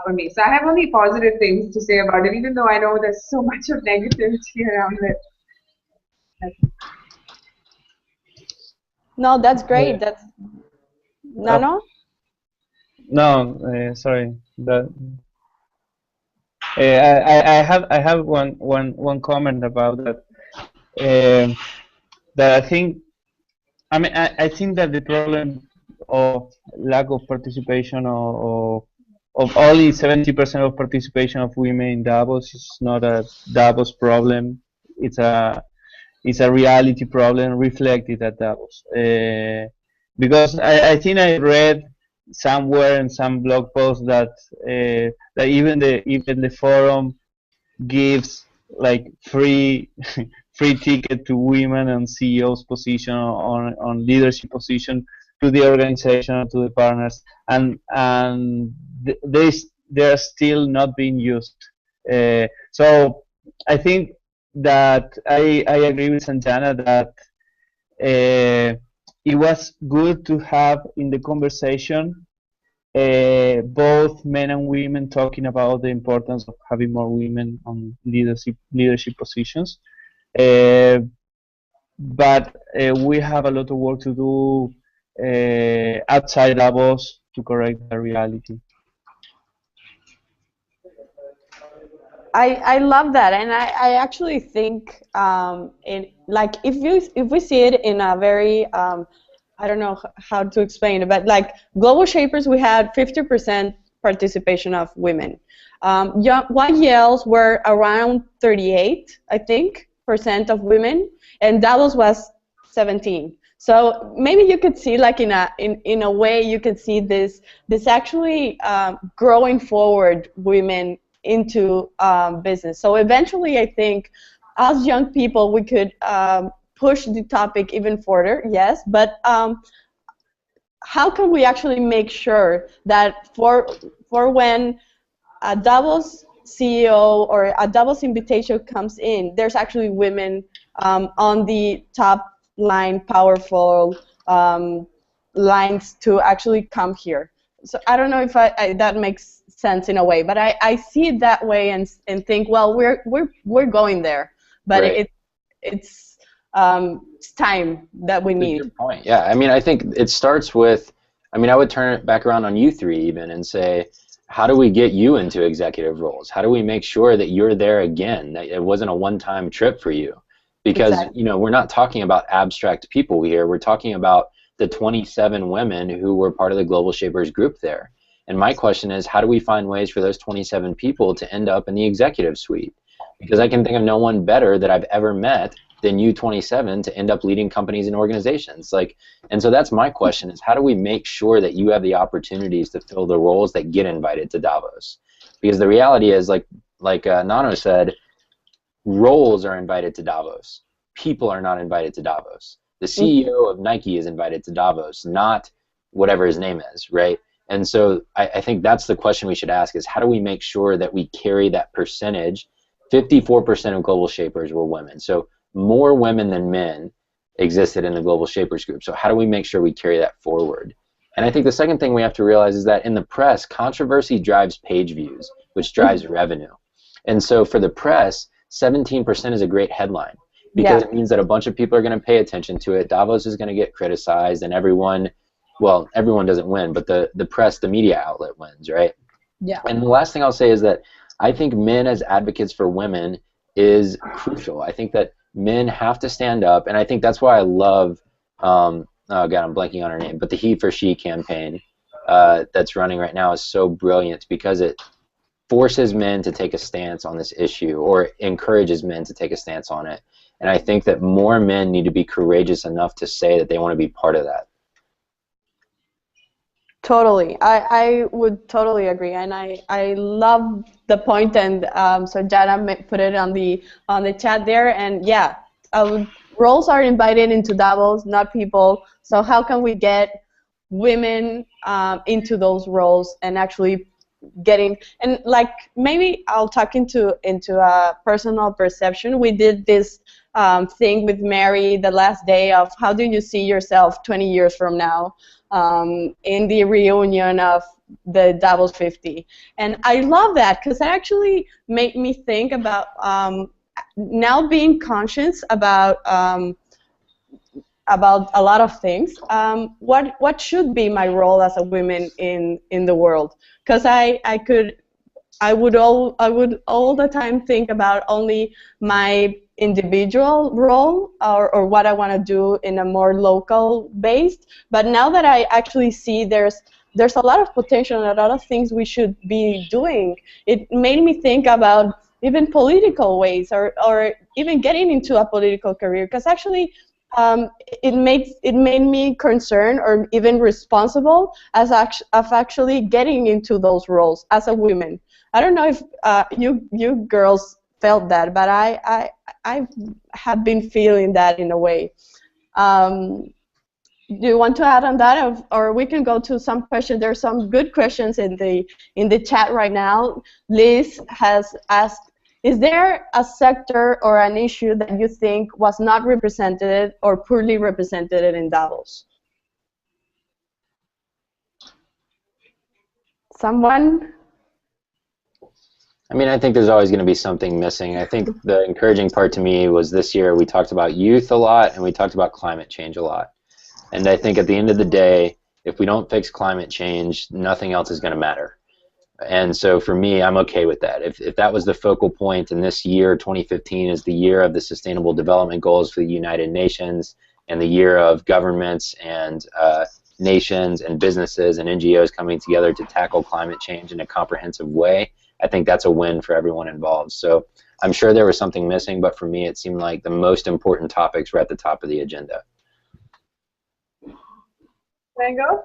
for me. So I have only positive things to say about it, even though I know there's so much of negativity around it. No, that's great. That's Nano? No, sorry. I have one comment about that. That I think, I think that the problem of lack of participation of only 70% of participation of women in Davos is not a Davos problem. It's a reality problem reflected at Davos. Because I think I read somewhere in some blog post that that even the forum gives like free ticket to women on CEO's position, on leadership position, to the organization, to the partners, and they're still not being used. So I think that I agree with Sanjana that it was good to have in the conversation both men and women talking about the importance of having more women on leadership positions. But we have a lot of work to do outside Davos to correct the reality. I love that, and I actually think if we see it in a very I don't know how to explain it, but like Global Shapers, we had 50% participation of women. YGLs were around 38, I think, % of women, and Davos was 17. So maybe you could see, like in a way, you could see this actually growing forward women into business. So eventually, I think, as young people, we could push the topic even further. Yes, but how can we actually make sure that for when a Davos CEO or a Davos invitation comes in, there's actually women on the top line, powerful lines to actually come here. So I don't know if that makes sense in a way, but I see it that way and think, well, we're going there, but right. it's time that we need. That's a good point. Yeah, I mean, I think it starts with, I mean, I would turn it back around on you three even and say, how do we get you into executive roles? How do we make sure that you're there again, that it wasn't a one-time trip for you? Because, Exactly. we're not talking about abstract people here. We're talking about the 27 women who were part of the Global Shapers group there. And my question is, how do we find ways for those 27 people to end up in the executive suite? Because I can think of no one better that I've ever met than you 27 to end up leading companies and organizations. And so that's my question, is how do we make sure that you have the opportunities to fill the roles that get invited to Davos? Because the reality is, like Nano said, roles are invited to Davos. People are not invited to Davos. The CEO of Nike is invited to Davos, not whatever his name is, right? And so I think that's the question we should ask, is how do we make sure that we carry that percentage? 54% of Global Shapers were women. So more women than men existed in the Global Shapers group. So how do we make sure we carry that forward? And I think the second thing we have to realize is that in the press, controversy drives page views, which drives revenue. And so for the press, 17% is a great headline because it means that a bunch of people are going to pay attention to it. Davos is going to get criticized, and everyone, well, everyone doesn't win, but the press, the media outlet wins, right? Yeah. And the last thing I'll say is that I think men as advocates for women is crucial. I think that men have to stand up, and I think that's why I love, oh God, I'm blanking on her name, but the He for She campaign that's running right now is so brilliant because it forces men to take a stance on this issue or encourages men to take a stance on it. And I think that more men need to be courageous enough to say that they want to be part of that. Totally. I would totally agree, and I love the point, and so Jana put it on the chat there, and yeah, roles are invited into Davos, not people. So how can we get women into those roles and actually getting, and like maybe I'll talk into a personal perception. We did this thing with Mary the last day of how do you see yourself 20 years from now, in the reunion of the Davos 50. And I love that because it actually made me think about now being conscious about a lot of things. What should be my role as a woman in the world? Because I would all the time think about only my individual role or what I want to do in a more local based. But now that I actually see there's a lot of potential and a lot of things we should be doing, it made me think about even political ways or even getting into a political career. Because actually it made me concerned or even responsible of actually getting into those roles as a woman. I don't know if you girls felt that, but I have been feeling that in a way. Do you want to add on that, or we can go to some questions? There's some good questions in the chat right now. Liz has asked, is there a sector or an issue that you think was not represented or poorly represented in Davos? Someone? I mean, I think there's always going to be something missing. I think the encouraging part to me was this year we talked about youth a lot and we talked about climate change a lot. And I think at the end of the day, if we don't fix climate change, nothing else is going to matter. And so for me, I'm okay with that. If that was the focal point, and this year, 2015, is the year of the Sustainable Development Goals for the United Nations and the year of governments and nations and businesses and NGOs coming together to tackle climate change in a comprehensive way, I think that's a win for everyone involved. So I'm sure there was something missing, but for me it seemed like the most important topics were at the top of the agenda. Can I go?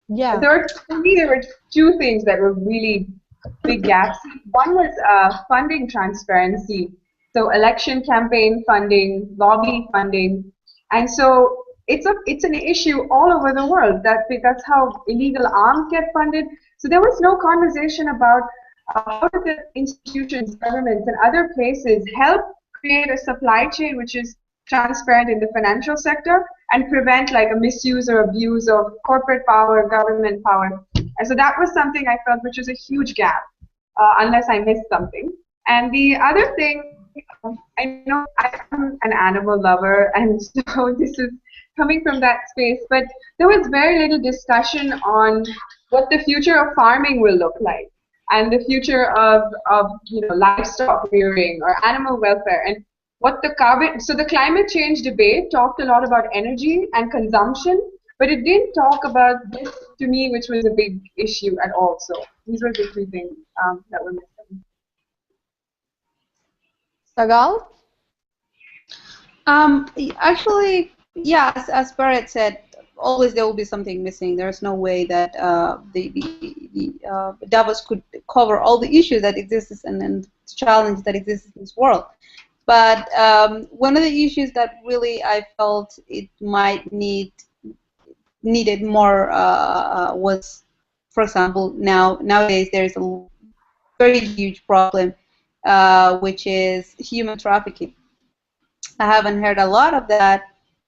Yeah. For me, there were two things that were really big gaps. One was funding transparency. So election campaign funding, lobby funding, and so it's an issue all over the world. That's how illegal arms get funded. So there was no conversation about how do the institutions, governments, and other places help create a supply chain which is transparent in the financial sector and prevent like a misuse or abuse of corporate power, government power. And so that was something I felt which was a huge gap, unless I missed something. And the other thing, I know I'm an animal lover, and so this is coming from that space, but there was very little discussion on what the future of farming will look like and the future of livestock rearing or animal welfare and what the carbon. So the climate change debate talked a lot about energy and consumption, but it didn't talk about this to me, which was a big issue at all. So these were the three things that were missing. Sagal? Actually, yeah, as Barrett said, always there will be something missing. There's no way that Davos could cover all the issues that exist and challenges that exist in this world. But one of the issues that really I felt it might needed more was, for example, nowadays there is a very huge problem, which is human trafficking. I haven't heard a lot of that,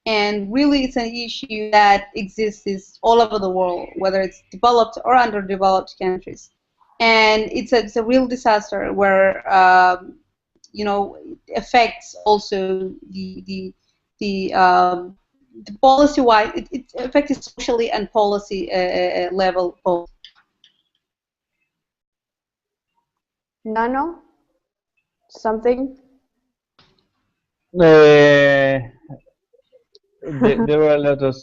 And really, it's an issue that exists all over the world, whether it's developed or underdeveloped countries. And it's a real disaster where you know, it affects also the policy-wise. It affects socially and policy level both. Nano, something? There were a lot of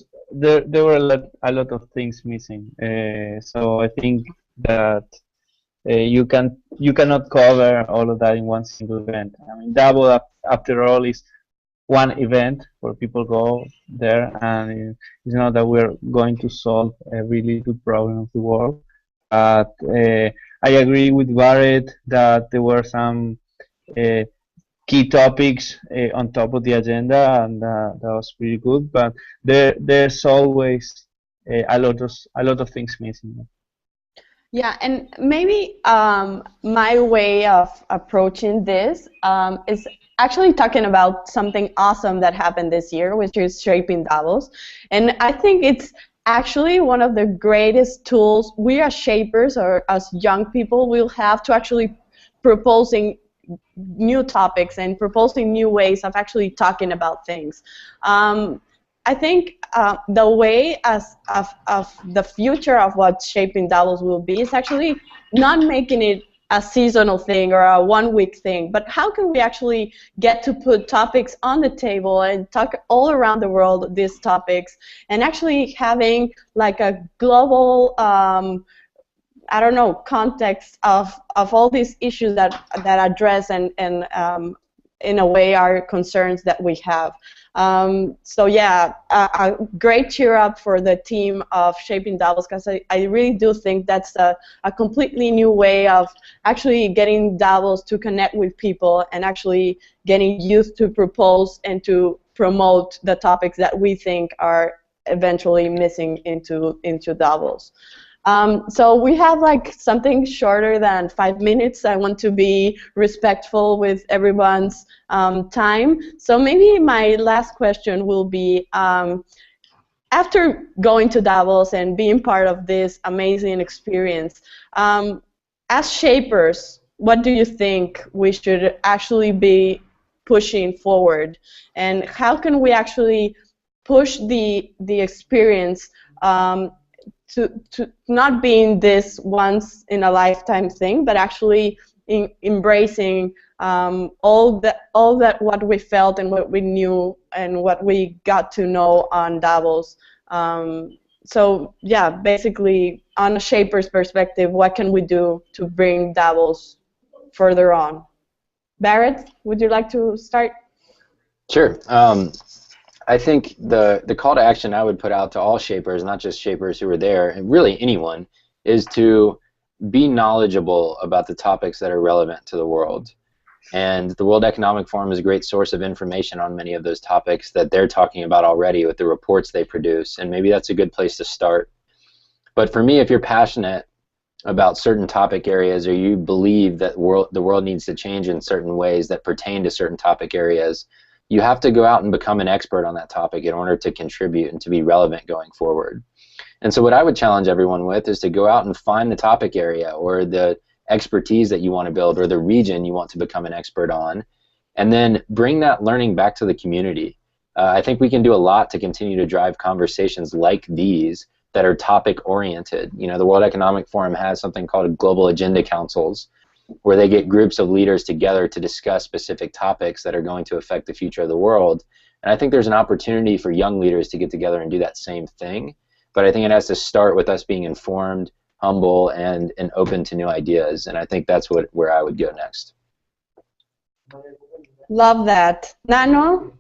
a lot of things missing. So I think that you cannot cover all of that in one single event. I mean, Davos, after all, is one event where people go there, and it's not that we're going to solve every little problem of the world. But I agree with Barrett that there were some key topics on top of the agenda, and that was pretty good. But there's always a lot of things missing. Yeah, and maybe my way of approaching this is actually talking about something awesome that happened this year, which is Shaping Davos. And I think it's actually one of the greatest tools we as shapers or as young people will have to actually proposing new topics and proposing new ways of actually talking about things. I think the way of the future of what Shaping Davos will be is actually not making it a seasonal thing or a one-week thing, but how can we actually get to put topics on the table and talk all around the world these topics, and actually having like a global I don't know, context of all these issues that address and in a way are concerns that we have. So yeah, a great cheer up for the team of Shaping Davos, because I really do think that's a completely new way of actually getting Davos to connect with people and actually getting youth to propose and to promote the topics that we think are eventually missing into Davos. So we have like something shorter than 5 minutes. I want to be respectful with everyone's time. So maybe my last question will be, after going to Davos and being part of this amazing experience, as shapers, what do you think we should actually be pushing forward? And how can we actually push the experience to not being this once in a lifetime thing, but actually embracing all that what we felt and what we knew and what we got to know on Davos. So yeah, basically on a shaper's perspective, what can we do to bring Davos further on? Barrett, would you like to start? Sure. I think the call to action I would put out to all shapers, not just shapers who are there, and really anyone, is to be knowledgeable about the topics that are relevant to the world. And the World Economic Forum is a great source of information on many of those topics that they're talking about already with the reports they produce, and maybe that's a good place to start. But for me, if you're passionate about certain topic areas, or you believe that the world needs to change in certain ways that pertain to certain topic areas, you have to go out and become an expert on that topic in order to contribute and to be relevant going forward. And so what I would challenge everyone with is to go out and find the topic area or the expertise that you want to build or the region you want to become an expert on, and then bring that learning back to the community. I think we can do a lot to continue to drive conversations like these that are topic oriented. You know, the World Economic Forum has something called Global Agenda Councils, where they get groups of leaders together to discuss specific topics that are going to affect the future of the world. And I think there's an opportunity for young leaders to get together and do that same thing. But I think it has to start with us being informed, humble, and open to new ideas. And I think that's where I would go next. Love that. Nano?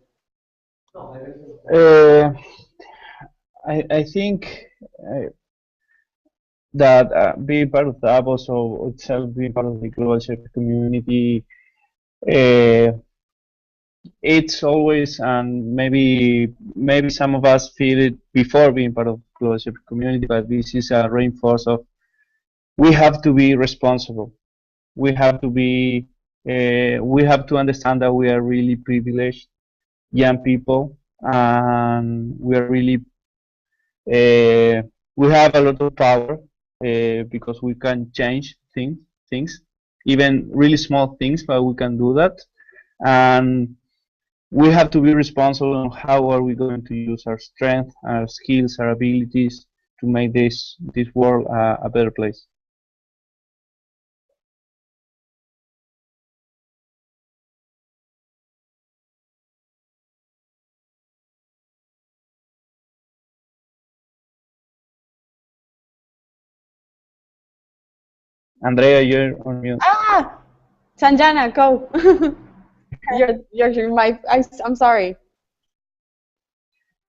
I think that being part of Davos or itself being part of the global shaper community, it's always, and maybe some of us feel it before being part of the global shaper community, but this is a reinforce of we have to be responsible. We have to be we have to understand that we are really privileged young people and we are really we have a lot of power because we can change things, even really small things, but we can do that. And we have to be responsible on how are we going to use our strength, our skills, our abilities to make this world a better place. Andrea, you're on mute. Ah, Sanjana, go. I'm sorry.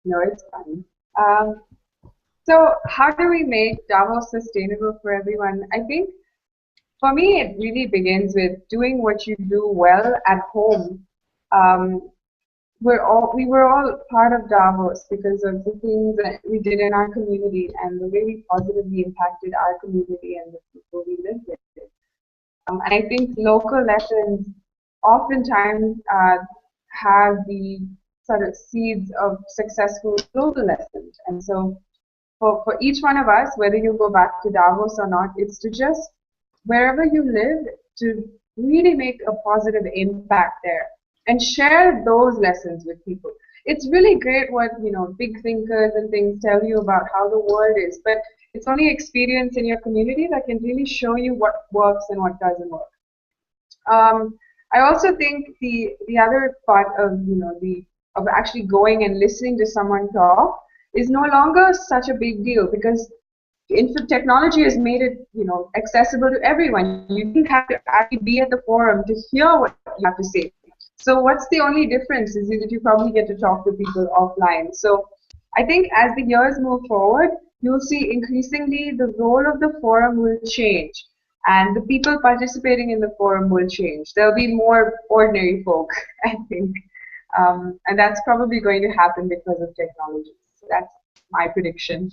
No, it's fine. So how do we make Davos sustainable for everyone? I think for me, it really begins with doing what you do well at home. Um, we were all part of Davos because of the things that we did in our community and the way we positively impacted our community and the people we live with. And I think local lessons oftentimes have the sort of seeds of successful global lessons. And so for each one of us, whether you go back to Davos or not, it's to just, wherever you live, to really make a positive impact there and share those lessons with people. It's really great what, big thinkers and things tell you about how the world is, but it's only experience in your community that can really show you what works and what doesn't work. I also think the other part of of actually going and listening to someone talk is no longer such a big deal because technology has made it accessible to everyone. You didn't have to actually be at the forum to hear what you have to say. So what's the only difference is that you probably get to talk to people offline. So I think as the years move forward, you'll see increasingly the role of the forum will change and the people participating in the forum will change. There'll be more ordinary folk, I think. And that's probably going to happen because of technology. So that's my prediction.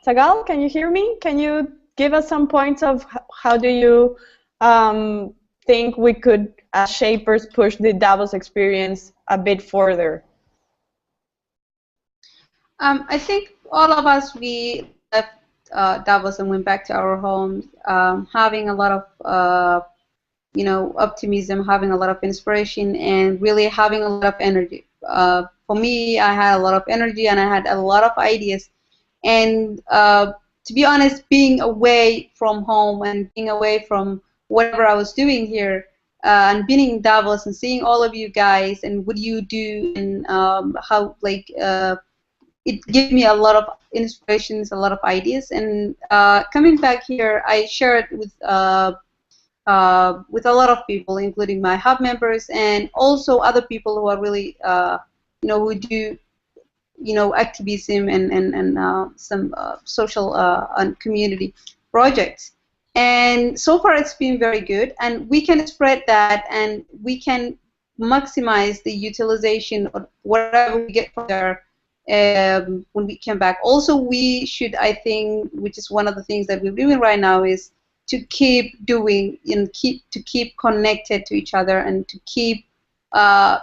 Sagal, can you hear me? Can you give us some points of how do you think we could, as shapers, push the Davos experience a bit further? I think all of us, we left Davos and went back to our homes, having a lot of optimism, having a lot of inspiration, and really having a lot of energy. For me, I had a lot of energy and I had a lot of ideas. And to be honest, being away from home and being away from whatever I was doing here, and being in Davos and seeing all of you guys and what you do and how it gave me a lot of inspirations, a lot of ideas. And coming back here, I shared with a lot of people, including my hub members and also other people who are really, who do activism and some social and community projects. And so far it's been very good, and we can spread that and we can maximize the utilization of whatever we get from there when we come back. Also, we should, I think, which is one of the things that we're doing right now, is to keep doing and keep connected to each other and to keep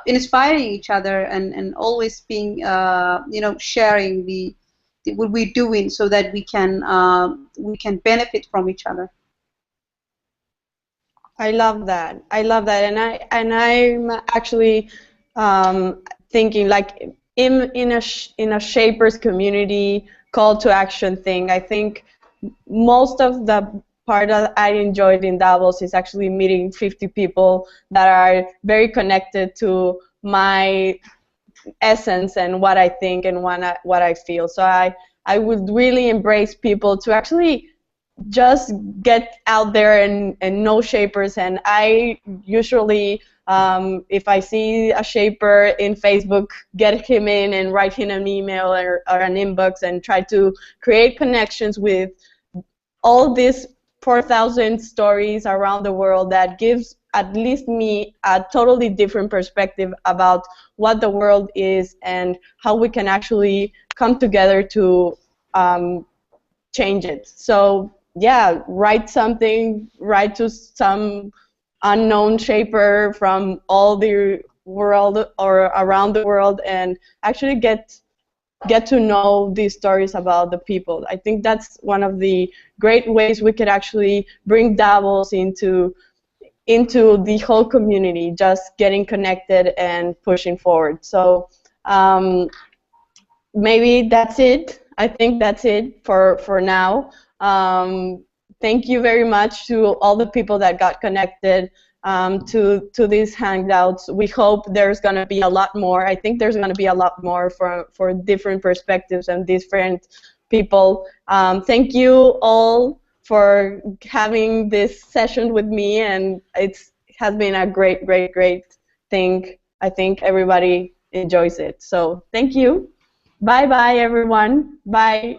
inspiring each other and always being sharing what we're doing so that we can benefit from each other. I love that. I love that, and I'm actually thinking like in a shapers community call to action thing. I think most of the part that I enjoyed in Davos is actually meeting 50 people that are very connected to my essence and what I think and what I feel. So I would really embrace people to actually just get out there and know shapers. And I usually, if I see a shaper in Facebook, get him in and write him an email or an inbox and try to create connections with all these 4,000 stories around the world that gives at least me, a totally different perspective about what the world is and how we can actually come together to change it. So yeah, write something, write to some unknown shaper from all the world or around the world, and actually get to know these stories about the people. I think that's one of the great ways we could actually bring Davos into the whole community, just getting connected and pushing forward. So maybe that's it. I think that's it for now. Thank you very much to all the people that got connected to these Hangouts. We hope there's going to be a lot more. I think there's going to be a lot more for different perspectives and different people. Thank you all for having this session with me, and it has been a great, great, great thing. I think everybody enjoys it. So thank you. Bye-bye, everyone. Bye.